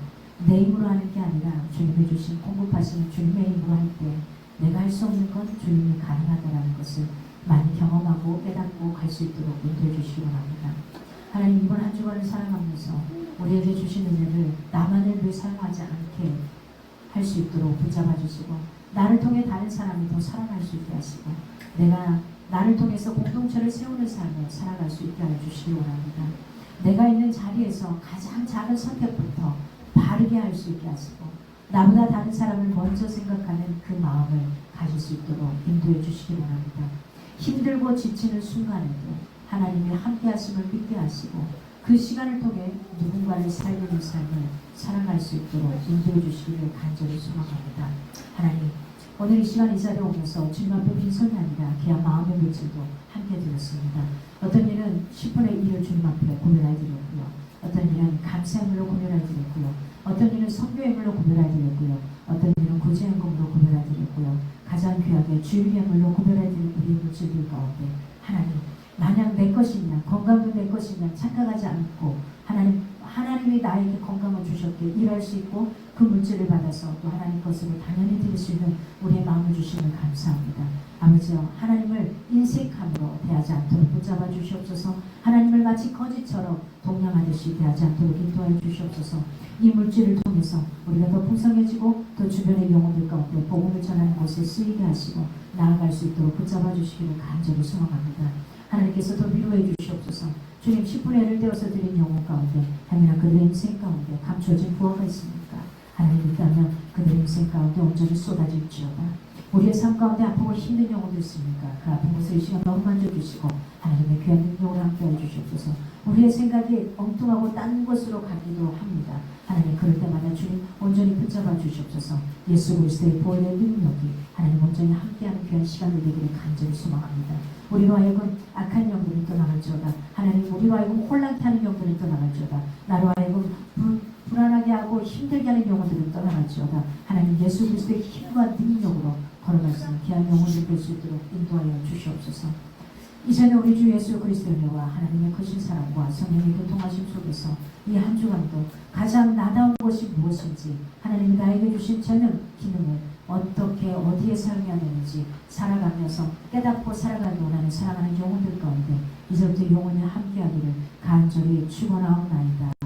내 힘으로 하는 게 아니라 주님이 주신 공급하시는 주님의 힘으로 할 때 내가 할 수 없는 건 주님이 가능하다라는 것을 많이 경험하고 깨닫고 갈 수 있도록 인도해 주시기 바랍니다. 하나님 이번 한 주간을 살아가면서 우리에게 주신 은혜를 나만을 늘 사용하지 않게 할 수 있도록 붙잡아 주시고 나를 통해 다른 사람이 더 살아갈 수 있게 하시고 내가 나를 통해서 공동체를 세우는 삶을 살아갈 수 있게 하여 주시기 원합니다. 내가 있는 자리에서 가장 작은 선택부터 바르게 할 수 있게 하시고 나보다 다른 사람을 먼저 생각하는 그 마음을 가질 수 있도록 인도해 주시기 원합니다. 힘들고 지치는 순간에도 하나님의 함께 하심을 믿게 하시고 그 시간을 통해 누군가를 살리는 삶을 살아갈 수 있도록 인도해 주시기를 간절히 소망합니다. 하나님 오늘 이 시간 이 자리에 오면서 주님 앞에 빈손이 아니라 귀한 마음의 물질도 함께 드렸습니다. 어떤 일은 10분의 1을 주님 앞에 고면하여 드렸고요. 어떤 일은 감사의 물로 고면하여 드렸고요. 어떤 일은 선교의 물로 고면하여 드렸고요. 어떤 일은 구제연금으로 고면하여 드렸고요. 가장 귀하게 주일의 물로 고면하여 드린 우리의 물질들 가운데 하나님 만약 내 것이냐 건강도 내 것이냐 착각하지 않고 하나님이 나에게 건강을 주셨기에 일할 수 있고 그 물질을 받아서 또 하나님 것으로 당연히 드릴 수 있는 우리의 마음을 주시면 감사합니다. 아버지여 하나님을 인색함으로 대하지 않도록 붙잡아 주시옵소서. 하나님을 마치 거짓처럼 동냥하듯이 대하지 않도록 인도하여 주시옵소서. 이 물질을 통해서 우리가 더 풍성해지고 또 주변의 영혼들 가운데 복음을 전하는 곳에 쓰이게 하시고 나아갈 수 있도록 붙잡아 주시기를 간절히 소망합니다. 하나님께서 더 위로해 주시옵소서. 주님 10분의 1을 떼어서 드린 영혼 가운데 하나님 그들의 인생 가운데 감춰진 부어가 있습니까? 하나님 있다면 그들의 인생 가운데 온전히 쏟아질지어다. 우리의 삶 가운데 아프고 힘든 영혼도 있습니까? 그 아픈 곳을 이 시간 너무 만져주시고 하나님의 귀한 능력을 함께해 주시옵소서. 우리의 생각이 엉뚱하고 딴 곳으로 가기도 합니다. 하나님 그럴 때마다 주님 온전히 붙잡아 주시옵소서. 예수 그리스도의 보혈의 능력이 하나님 온전히 함께하는 귀한 시간을 되기를 간절히 소망합니다. 우리로 하여금 악한 영들이 떠나갈지어다. 하나님 우리로 하여금 혼란케 하는 영들이 떠나갈지어다. 나로 하여금 불안하게 하고 힘들게 하는 영혼들은 떠나갈지어다. 하나님 예수 그리스도의 힘과 능력으로 걸어갈 수 있는 귀한 영혼들 될 수 있도록 인도하여 주시옵소서. 이제는 우리 주 예수 그리스도의 은혜와 하나님의 크신 사랑과 성령의 교통하심 속에서 이 한 주간도 가장 나다운 것이 무엇인지 하나님이 나에게 주신 재능, 기능을 어떻게 어디에 사용해야 되는지 살아가면서 깨닫고 살아가는 원하는 사랑하는 영혼들 가운데 이제부터 영혼이 함께하기를 간절히 축원하옵나이다.